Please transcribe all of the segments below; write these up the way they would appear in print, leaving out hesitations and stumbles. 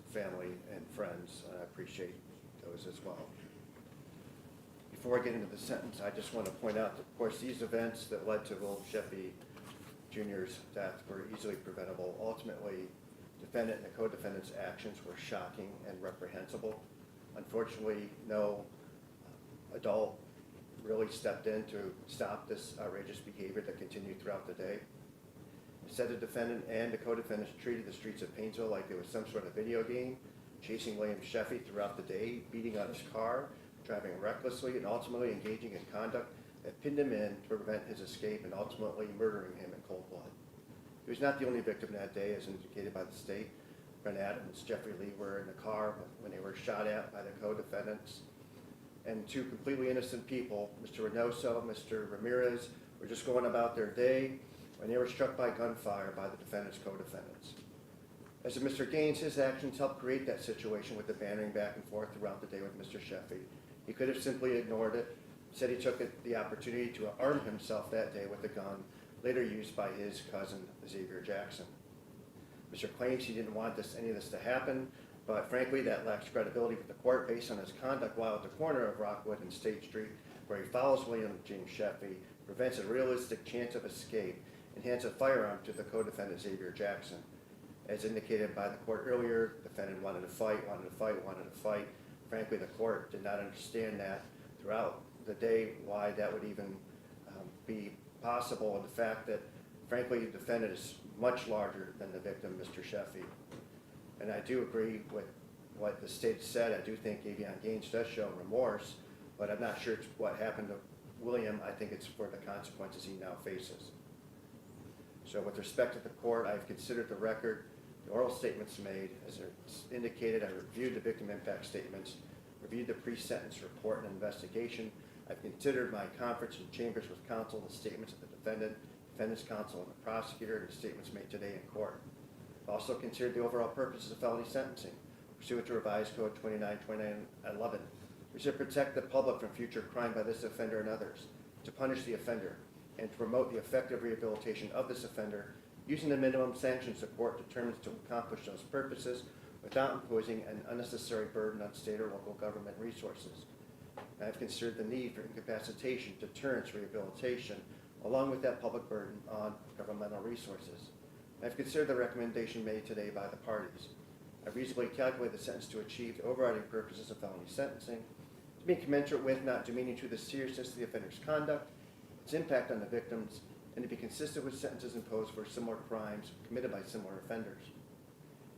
family and friends. I appreciate those as well. Before I get into the sentence, I just want to point out that, of course, these events that led to Will Sheffey Jr.'s death were easily preventable. Ultimately, defendant and the co-defendant's actions were shocking and reprehensible. Unfortunately, no adult really stepped in to stop this outrageous behavior that continued throughout the day. Instead, the defendant and the co-defendants treated the streets of Painesville like it was some sort of video game, chasing Wyllyam Sheffey throughout the day, beating on his car, driving recklessly, and ultimately engaging in conduct that pinned him in to prevent his escape and ultimately murdering him in cold blood. He was not the only victim that day, as indicated by the state. Brent Adams, Jeffrey Lee were in the car when they were shot at by the co-defendants. And two completely innocent people, Mr. Reynoso, Mr. Ramirez, were just going about their day when they were struck by gunfire by the defendant's co-defendants. As to Mr. Gaines, his actions helped create that situation with the bantering back and forth throughout the day with Mr. Sheffey. He could have simply ignored it, said he took the opportunity to arm himself that day with a gun, later used by his cousin, Xavier Jackson. Mr. claims he didn't want any of this to happen, but frankly, that lacks credibility with the court based on his conduct while at the corner of Rockwood and State Street, where he follows Wyllyam James Sheffey, prevents a realistic chance of escape, and hands a firearm to the co-defendant Xavier Jackson. As indicated by the court earlier, the defendant wanted to fight. Frankly, the court did not understand that throughout the day, why that would even be possible, and the fact that, frankly, the defendant is much larger than the victim, Mr. Sheffey. And I do agree with what the state said. I do think Avion Gaines does show remorse, but I'm not sure it's what happened to Wyllyam. I think it's for the consequences he now faces. So with respect to the court, I've considered the record, the oral statements made. As it's indicated, I reviewed the victim impact statements, reviewed the pre-sentence report and investigation. I've considered my conference in chambers with counsel, the statements of the defendant, defendant's counsel, and the prosecutor, and the statements made today in court. I've also considered the overall purposes of felony sentencing, pursuant to Revised Code 29-2911, which is to protect the public from future crime by this offender and others, to punish the offender, and to promote the effective rehabilitation of this offender using the minimum sanctions the court determines to accomplish those purposes without imposing an unnecessary burden on state or local government resources. I have considered the need for incapacitation, deterrence, rehabilitation, along with that public burden on governmental resources. I have considered the recommendation made today by the parties. I've reasonably calculated the sentence to achieve the overriding purposes of felony sentencing, to be commensurate with, not demeaning to, the seriousness of the offender's conduct, its impact on the victims, and to be consistent with sentences imposed for similar crimes committed by similar offenders.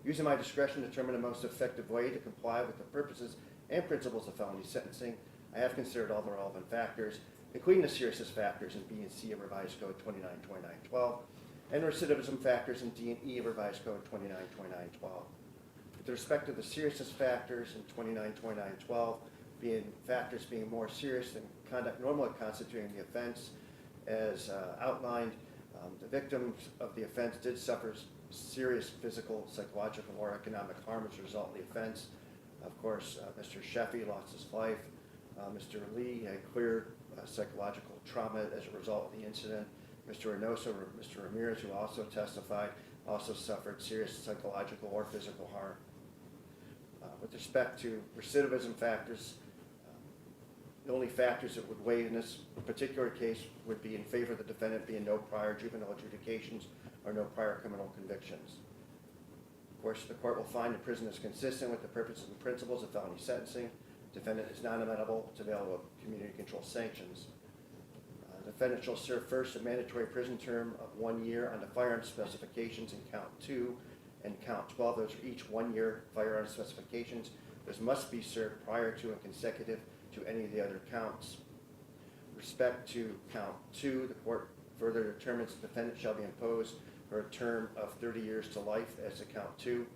Using my discretion to determine the most effective way to comply with the purposes and principles of felony sentencing, I have considered all the relevant factors, including the seriousness factors in B and C of Revised Code 29-2912, and recidivism factors in D and E of Revised Code 29-2912. With respect to the seriousness factors in 29-2912, factors being more serious than conduct normally constituting the offense, as outlined, the victims of the offense did suffer serious physical, psychological, or economic harm as a result of the offense. Of course, Mr. Sheffey lost his life. Mr. Lee had clear psychological trauma as a result of the incident. Mr. Reynoso or Mr. Ramirez, who also testified, also suffered serious psychological or physical harm. With respect to recidivism factors, the only factors that would weigh in this particular case would be in favor of the defendant being no prior juvenile adjudications or no prior criminal convictions. Of course, the court will find the prison is consistent with the purposes and principles of felony sentencing. The defendant is not amenable to available community control sanctions. The defendant shall serve first a mandatory prison term of 1 year on the firearm specifications in count 2 and count 12. Those are each 1 year firearm specifications. Those must be served prior to and consecutive to any of the other counts. With respect to count 2, the court further determines the defendant shall be imposed for a term of 30 years to life as to count 2.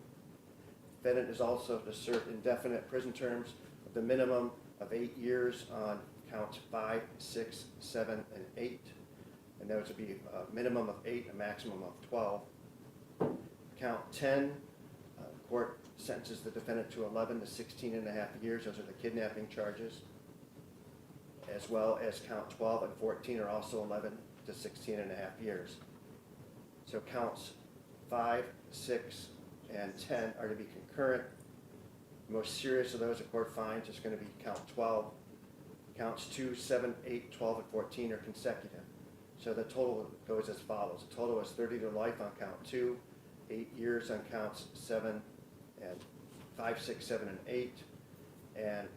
The defendant is also to serve indefinite prison terms of the minimum of 8 years on counts 5, 6, 7, and 8. And those would be a minimum of 8, a maximum of 12. Count 10, the court sentences the defendant to 11 to 16 and a half years. Those are the kidnapping charges. As well as count 12 and 14 are also 11 to 16 and a half years. So counts 5, 6, and 10 are to be concurrent The most serious of those the court finds is going to be count 12. Counts 2, 7, 8, 12, and 14 are consecutive. So the total goes as follows. The total is 30 to life on count 2, 8 years on counts 7 and 5, 6, 7, and 8, and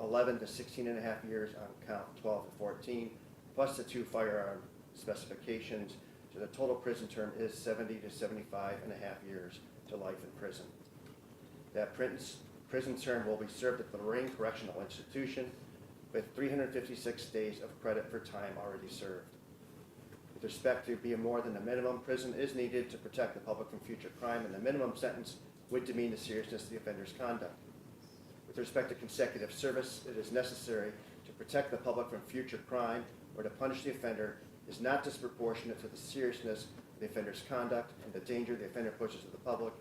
11 to 16 and a half years on count 12 and 14, plus the 2 firearm specifications. So the total prison term is 70 to 75 and a half years to life in prison. That prison term will be served at the Lorraine Correctional Institution with 356 days of credit for time already served. With respect to being more than the minimum, prison is needed to protect the public from future crime, and the minimum sentence would demean the seriousness of the offender's conduct. With respect to consecutive service, it is necessary to protect the public from future crime or to punish the offender is not disproportionate to the seriousness of the offender's conduct and the danger the offender poses to the public,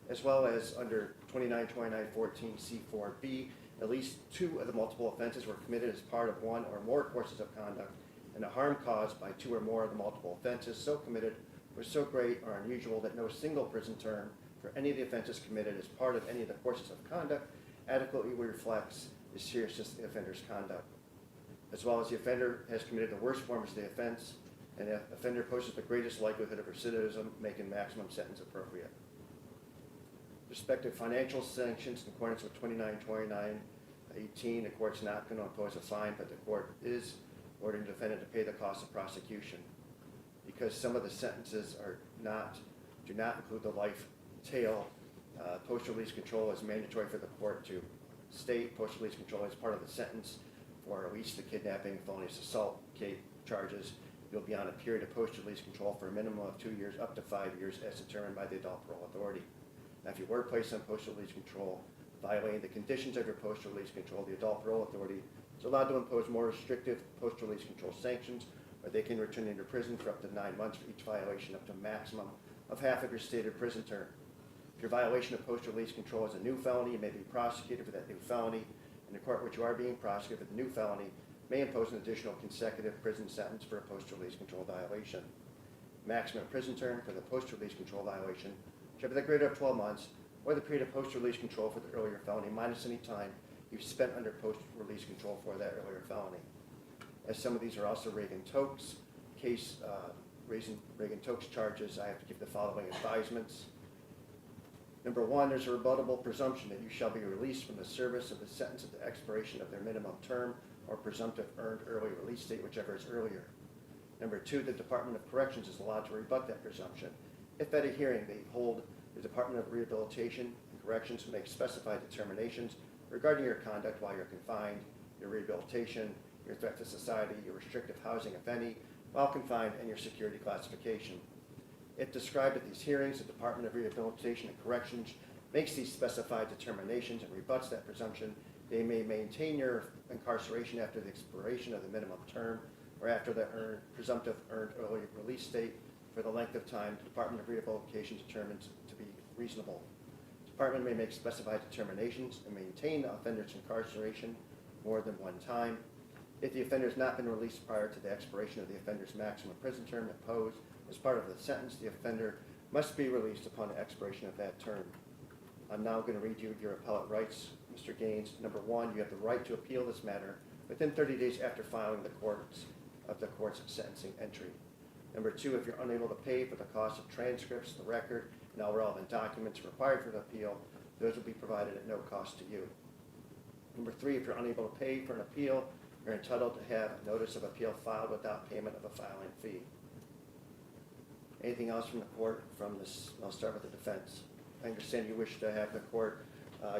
as well as under 2929-14C4B, at least 2 of the multiple offenses were committed as part of 1 or more courses of conduct, and the harm caused by 2 or more of the multiple offenses so committed was so great or unusual that no single prison term for any of the offenses committed as part of any of the courses of conduct adequately reflects the seriousness of the offender's conduct, as well as the offender has committed the worst forms of the offense, and the offender poses the greatest likelihood of recidivism, making maximum sentence appropriate. With respect to financial sanctions, in accordance with 2929-18, the court's not going to impose a fine, but the court is ordering the defendant to pay the cost of prosecution. Because some of the sentences do not include the life tail, post-release control is mandatory for the court to state. Post-release control is part of the sentence for at least the kidnapping, felonious assault charges. You'll be on a period of post-release control for a minimum of 2 years up to 5 years as determined by the adult parole authority. Now, if you were placed on post-release control, violating the conditions of your post-release control, the adult parole authority is allowed to impose more restrictive post-release control sanctions, or they can return you to prison for up to 9 months for each violation, up to a maximum of half of your stated prison term. If your violation of post-release control is a new felony, you may be prosecuted for that new felony, and the court which you are being prosecuted for the new felony may impose an additional consecutive prison sentence for a post-release control violation. Maximum prison term for the post-release control violation shall be the greater of 12 months, or the period of post-release control for the earlier felony minus any time you've spent under post-release control for that earlier felony. As some of these are also Reagan-Tokes case, Reagan-Tokes charges, I have to give the following advisements. Number 1, there's a rebuttable presumption that you shall be released from the service of the sentence at the expiration of their minimum term or presumptive earned early release date, whichever is earlier. Number 2, the Department of Corrections is allowed to rebut that presumption if at a hearing they hold the Department of Rehabilitation and Corrections to make specified determinations regarding your conduct while you're confined, your rehabilitation, your threat to society, your restrictive housing, if any, while confined, and your security classification. If described at these hearings, the Department of Rehabilitation and Corrections makes these specified determinations and rebuts that presumption, they may maintain your incarceration after the expiration of the minimum term or after the presumptive earned early release date for the length of time the Department of Rehabilitation determines to be reasonable. The Department may make specified determinations and maintain the offender's incarceration more than one time. If the offender has not been released prior to the expiration of the offender's maximum prison term imposed as part of the sentence, the offender must be released upon the expiration of that term. I'm now going to read you your appellate rights, Mr. Gaines. Number 1, you have the right to appeal this matter within 30 days after filing the court's sentencing entry. Number 2, if you're unable to pay for the cost of transcripts, the record, and all relevant documents required for the appeal, those will be provided at no cost to you. Number 3, if you're unable to pay for an appeal, you're entitled to have a notice of appeal filed without payment of a filing fee. Anything else from the court from this? I'll start with the defense. I understand you wish to have the court,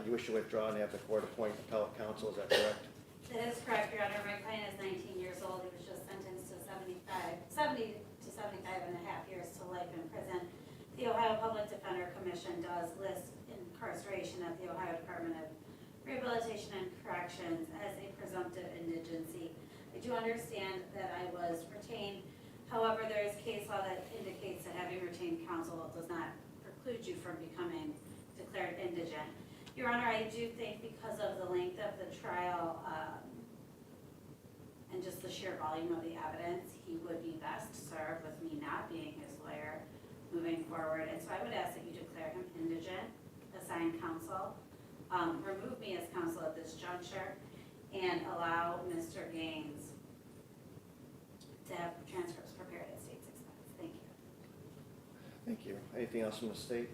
you wish to withdraw and have the court appoint appellate counsel, is that correct? That is correct, Your Honor. My client is 19 years old. He was just sentenced to 70 to 75 and a half years to life in prison. The Ohio Public Defender Commission does list incarceration at the Ohio Department of Rehabilitation and Corrections as a presumptive indigency. I do understand that I was retained. However, there is case law that indicates that having retained counsel does not preclude you from becoming declared indigent. Your Honor, I do think because of the length of the trial and just the sheer volume of the evidence, he would be best served with me not being his lawyer moving forward. And so I would ask that you declare him indigent, assign counsel. remove me as counsel at this juncture and allow Mr. Gaines to have transcripts prepared at state's expense. Thank you. Thank you. Anything else from the state?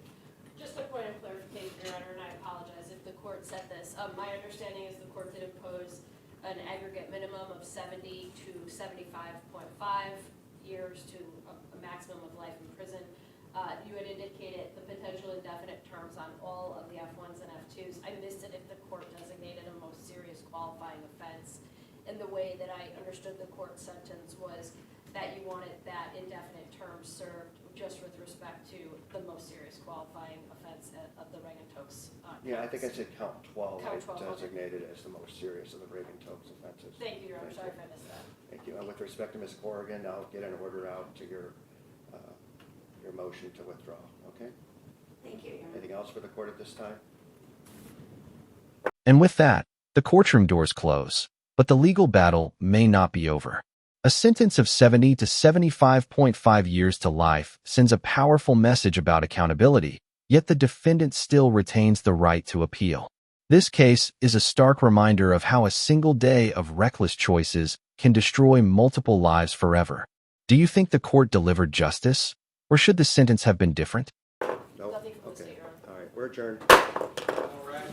Just a point of clarification, Your Honor, and I apologize if the court said this. My understanding is the court did impose an aggregate minimum of 70 to 75.5 years to a maximum of life in prison. You had indicated the potential indefinite terms on all of the F1s and F2s. I missed it if the court designated a most serious qualifying offense. And the way that I understood the court sentence was that you wanted that indefinite term served just with respect to the most serious qualifying offense of the Reagan-Tokes Yeah, I think I said count 12. Count 12, I designated as the most serious of the Reagan-Tokes offenses. Thank you, Your Honor. Sorry if I missed that. Thank you. And with respect to Ms. Corrigan, I'll get an order out to your motion to withdraw, okay? Thank you, Your Honor. Anything else for the court at this time? And with that, the courtroom doors close. But the legal battle may not be over. A sentence of 70 to 75.5 years to life sends a powerful message about accountability, yet the defendant still retains the right to appeal. This case is a stark reminder of how a single day of reckless choices can destroy multiple lives forever. Do you think the court delivered justice, or should the sentence have been different? No? Nothing from the Okay. state, Your Honor. All right, we're adjourned. All right.